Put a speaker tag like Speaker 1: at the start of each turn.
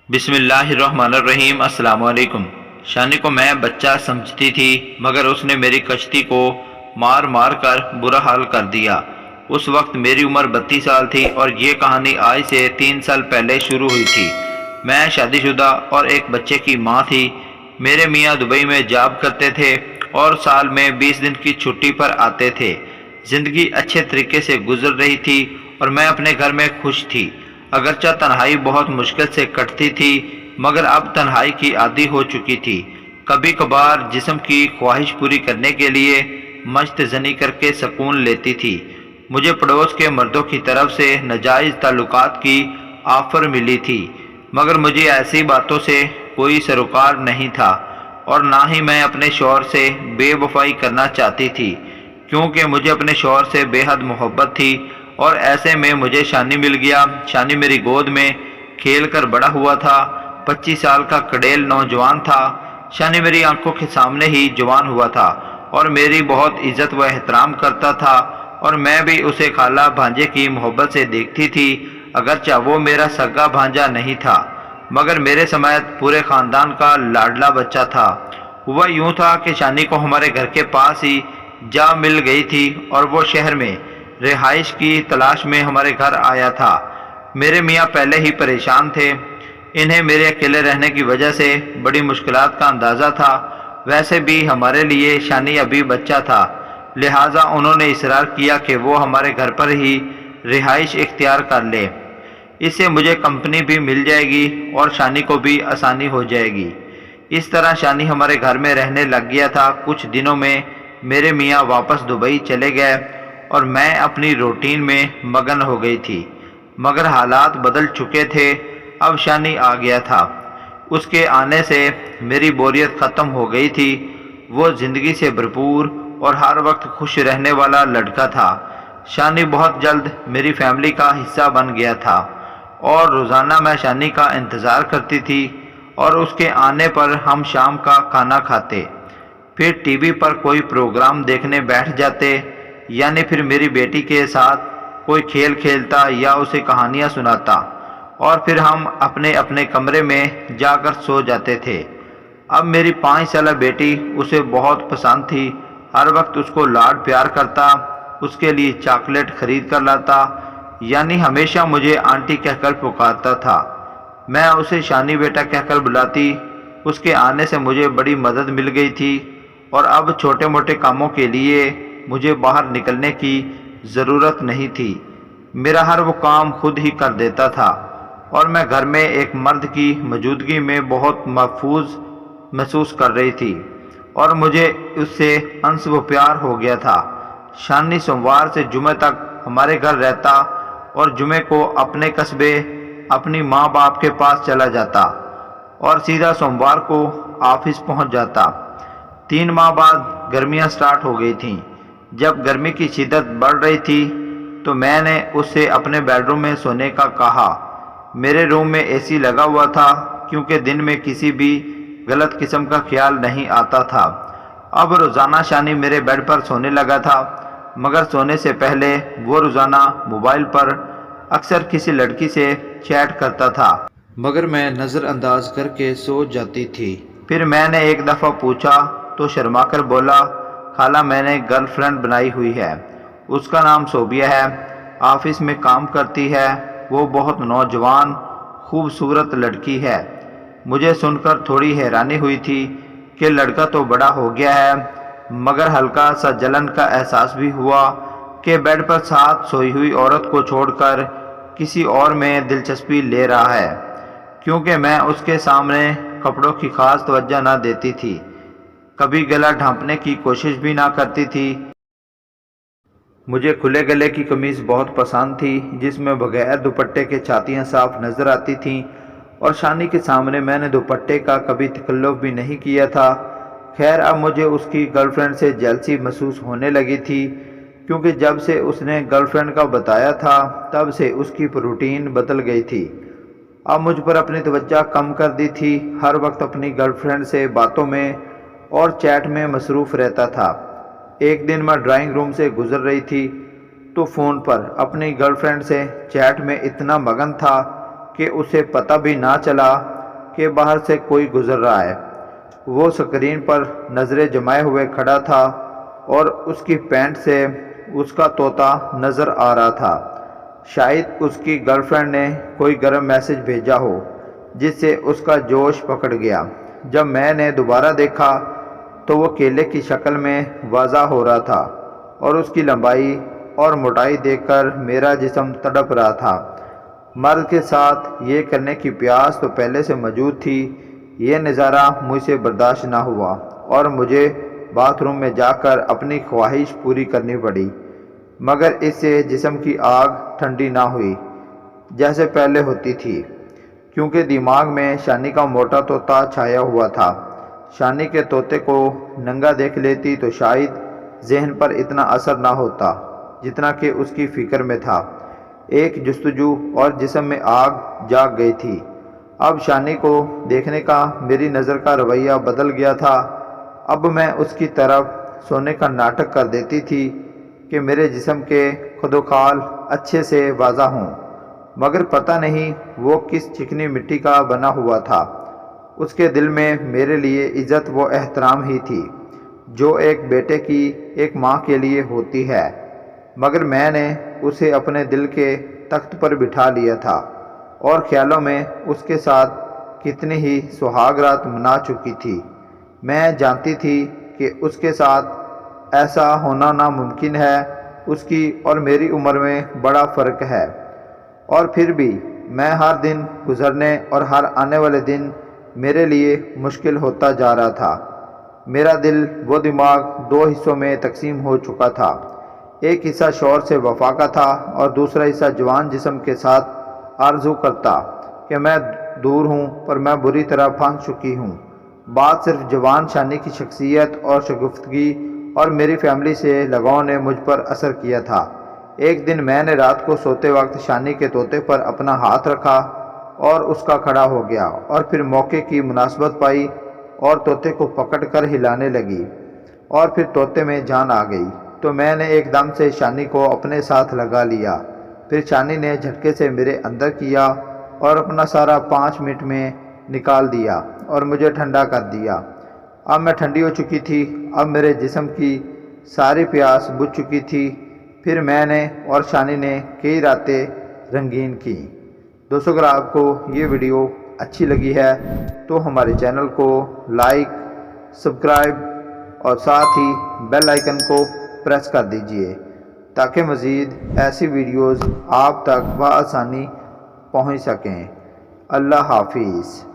Speaker 1: بسم اللہ الرحمن الرحیم۔ السلام علیکم۔ شانی کو میں بچہ سمجھتی تھی، مگر اس نے میری کشتی کو مار مار کر برا حال کر دیا۔ اس وقت میری عمر 32 سال تھی اور یہ کہانی آج سے 3 سال پہلے شروع ہوئی تھی۔ میں شادی شدہ اور ایک بچے کی ماں تھی۔ میرے میاں دبئی میں جاب کرتے تھے اور سال میں 20 دن کی چھٹی پر آتے تھے۔ زندگی اچھے طریقے سے گزر رہی تھی اور میں اپنے گھر میں خوش تھی، اگرچہ تنہائی بہت مشکل سے کٹتی تھی، مگر اب تنہائی کی عادی ہو چکی تھی۔ کبھی کبھار جسم کی خواہش پوری کرنے کے لیے مشت زنی کر کے سکون لیتی تھی۔ مجھے پڑوس کے مردوں کی طرف سے ناجائز تعلقات کی آفر ملی تھی، مگر مجھے ایسی باتوں سے کوئی سروکار نہیں تھا اور نہ ہی میں اپنے شوہر سے بے وفائی کرنا چاہتی تھی، کیونکہ مجھے اپنے شوہر سے بے حد محبت تھی۔ اور ایسے میں مجھے شانی مل گیا۔ شانی میری گود میں کھیل کر بڑا ہوا تھا، 25 سال کا کڑیل نوجوان تھا۔ شانی میری آنکھوں کے سامنے ہی جوان ہوا تھا اور میری بہت عزت و احترام کرتا تھا، اور میں بھی اسے خالہ بھانجے کی محبت سے دیکھتی تھی، اگرچہ وہ میرا سگا بھانجا نہیں تھا، مگر میرے سمیت پورے خاندان کا لاڈلا بچہ تھا۔ ہوا یوں تھا کہ شانی کو ہمارے گھر کے پاس ہی جا مل گئی تھی اور وہ شہر میں رہائش کی تلاش میں ہمارے گھر آیا تھا۔ میرے میاں پہلے ہی پریشان تھے، انہیں میرے اکیلے رہنے کی وجہ سے بڑی مشکلات کا اندازہ تھا۔ ویسے بھی ہمارے لیے شانی ابھی بچہ تھا، لہٰذا انہوں نے اصرار کیا کہ وہ ہمارے گھر پر ہی رہائش اختیار کر لے، اس سے مجھے کمپنی بھی مل جائے گی اور شانی کو بھی آسانی ہو جائے گی۔ اس طرح شانی ہمارے گھر میں رہنے لگ گیا تھا۔ کچھ دنوں میں میرے میاں واپس دبئی چلے گئے اور میں اپنی روٹین میں مگن ہو گئی تھی، مگر حالات بدل چکے تھے۔ اب شانی آ گیا تھا، اس کے آنے سے میری بوریت ختم ہو گئی تھی۔ وہ زندگی سے بھرپور اور ہر وقت خوش رہنے والا لڑکا تھا۔ شانی بہت جلد میری فیملی کا حصہ بن گیا تھا اور روزانہ میں شانی کا انتظار کرتی تھی، اور اس کے آنے پر ہم شام کا کھانا کھاتے، پھر ٹی وی پر کوئی پروگرام دیکھنے بیٹھ جاتے، یعنی پھر میری بیٹی کے ساتھ کوئی کھیل کھیلتا یا اسے کہانیاں سناتا، اور پھر ہم اپنے اپنے کمرے میں جا کر سو جاتے تھے۔ اب میری 5 سالہ بیٹی اسے بہت پسند تھی، ہر وقت اس کو لاڈ پیار کرتا، اس کے لیے چاکلیٹ خرید کر لاتا، یعنی ہمیشہ مجھے آنٹی کہہ کر پکارتا تھا۔ میں اسے شانی بیٹا کہہ کر بلاتی۔ اس کے آنے سے مجھے بڑی مدد مل گئی تھی اور اب چھوٹے موٹے کاموں کے لیے مجھے باہر نکلنے کی ضرورت نہیں تھی، میرا ہر وہ کام خود ہی کر دیتا تھا، اور میں گھر میں ایک مرد کی موجودگی میں بہت محفوظ محسوس کر رہی تھی، اور مجھے اس سے انس و پیار ہو گیا تھا۔ شانی سوموار سے جمعہ تک ہمارے گھر رہتا اور جمعے کو اپنے قصبے اپنی ماں باپ کے پاس چلا جاتا اور سیدھا سوموار کو آفس پہنچ جاتا۔ 3 ماہ بعد گرمیاں سٹارٹ ہو گئی تھیں۔ جب گرمی کی شدت بڑھ رہی تھی تو میں نے اس سے اپنے بیڈ روم میں سونے کا کہا۔ میرے روم میں اے سی لگا ہوا تھا، کیونکہ دن میں کسی بھی غلط قسم کا خیال نہیں آتا تھا۔ اب روزانہ شانی میرے بیڈ پر سونے لگا تھا، مگر سونے سے پہلے وہ روزانہ موبائل پر اکثر کسی لڑکی سے چیٹ کرتا تھا، مگر میں نظر انداز کر کے سو جاتی تھی۔ پھر میں نے ایک دفعہ پوچھا تو شرما کر بولا، خالہ میں نے گرل فرینڈ بنائی ہوئی ہے، اس کا نام صوبیہ ہے، آفس میں کام کرتی ہے، وہ بہت نوجوان خوبصورت لڑکی ہے۔ مجھے سن کر تھوڑی حیرانی ہوئی تھی کہ لڑکا تو بڑا ہو گیا ہے، مگر ہلکا سا جلن کا احساس بھی ہوا کہ بیڈ پر ساتھ سوئی ہوئی عورت کو چھوڑ کر کسی اور میں دلچسپی لے رہا ہے، کیونکہ میں اس کے سامنے کپڑوں کی خاص توجہ نہ دیتی تھی، کبھی گلا ڈھانپنے کی کوشش بھی نہ کرتی تھی۔ مجھے کھلے گلے کی قمیض بہت پسند تھی، جس میں بغیر دوپٹے کے چھاتیاں صاف نظر آتی تھیں، اور شانی کے سامنے میں نے دوپٹے کا کبھی تکلف بھی نہیں کیا تھا۔ خیر اب مجھے اس کی گرل فرینڈ سے جیلسی محسوس ہونے لگی تھی، کیونکہ جب سے اس نے گرل فرینڈ کا بتایا تھا تب سے اس کی روٹین بدل گئی تھی۔ اب مجھ پر اپنی توجہ کم کر دی تھی، ہر وقت اپنی گرل فرینڈ سے باتوں میں اور چیٹ میں مصروف رہتا تھا۔ ایک دن میں ڈرائنگ روم سے گزر رہی تھی تو فون پر اپنی گرل فرینڈ سے چیٹ میں اتنا مگن تھا کہ اسے پتہ بھی نہ چلا کہ باہر سے کوئی گزر رہا ہے۔ وہ اسکرین پر نظریں جمائے ہوئے کھڑا تھا اور اس کی پینٹ سے اس کا طوطا نظر آ رہا تھا۔ شاید اس کی گرل فرینڈ نے کوئی گرم میسج بھیجا ہو جس سے اس کا جوش پکڑ گیا۔ جب میں نے دوبارہ دیکھا تو وہ کیلے کی شکل میں واضح ہو رہا تھا اور اس کی لمبائی اور موٹائی دیکھ کر میرا جسم تڑپ رہا تھا۔ مرد کے ساتھ یہ کرنے کی پیاس تو پہلے سے موجود تھی۔ یہ نظارہ مجھ سے برداشت نہ ہوا اور مجھے باتھ روم میں جا کر اپنی خواہش پوری کرنی پڑی، مگر اس سے جسم کی آگ ٹھنڈی نہ ہوئی جیسے پہلے ہوتی تھی، کیونکہ دماغ میں شانی کا موٹا طوطا چھایا ہوا تھا۔ شانی کے طوطے کو ننگا دیکھ لیتی تو شاید ذہن پر اتنا اثر نہ ہوتا جتنا کہ اس کی فکر میں تھا۔ ایک جستجو اور جسم میں آگ جاگ گئی تھی۔ اب شانی کو دیکھنے کا میری نظر کا رویہ بدل گیا تھا۔ اب میں اس کی طرف سونے کا ناٹک کر دیتی تھی کہ میرے جسم کے خدوخال اچھے سے واضح ہوں، مگر پتہ نہیں وہ کس چکنی مٹی کا بنا ہوا تھا۔ اس کے دل میں میرے لیے عزت و احترام ہی تھی جو ایک بیٹے کی ایک ماں کے لیے ہوتی ہے، مگر میں نے اسے اپنے دل کے تخت پر بٹھا لیا تھا اور خیالوں میں اس کے ساتھ کتنی ہی سہاگ رات منا چکی تھی۔ میں جانتی تھی کہ اس کے ساتھ ایسا ہونا ناممکن ہے، اس کی اور میری عمر میں بڑا فرق ہے، اور پھر بھی میں ہر دن گزرنے اور ہر آنے والے دن میرے لیے مشکل ہوتا جا رہا تھا۔ میرا دل و دماغ دو حصوں میں تقسیم ہو چکا تھا۔ ایک حصہ شوہر سے وفا کا تھا اور دوسرا حصہ جوان جسم کے ساتھ آرزو کرتا کہ میں دور ہوں، پر میں بری طرح پھنس چکی ہوں۔ بات صرف جوان شانی کی شخصیت اور شگفتگی اور میری فیملی سے لگاؤ نے مجھ پر اثر کیا تھا۔ ایک دن میں نے رات کو سوتے وقت شانی کے طوطے پر اپنا ہاتھ رکھا اور اس کا کھڑا ہو گیا، اور پھر موقع کی مناسبت پائی اور طوطے کو پکڑ کر ہلانے لگی، اور پھر طوطے میں جان آ گئی تو میں نے ایک دم سے شانی کو اپنے ساتھ لگا لیا۔ پھر شانی نے جھٹکے سے میرے اندر کیا اور اپنا سارا 5 منٹ میں نکال دیا اور مجھے ٹھنڈا کر دیا۔ اب میں ٹھنڈی ہو چکی تھی، اب میرے جسم کی ساری پیاس بجھ چکی تھی۔ پھر میں نے اور شانی نے کئی راتیں رنگین کی۔ دوستو، اگر آپ کو یہ ویڈیو اچھی لگی ہے تو ہمارے چینل کو لائک، سبسکرائب اور ساتھ ہی بیل آئیکن کو پریس کر دیجئے تاکہ مزید ایسی ویڈیوز آپ تک بآسانی پہنچ سکیں۔ اللہ حافظ۔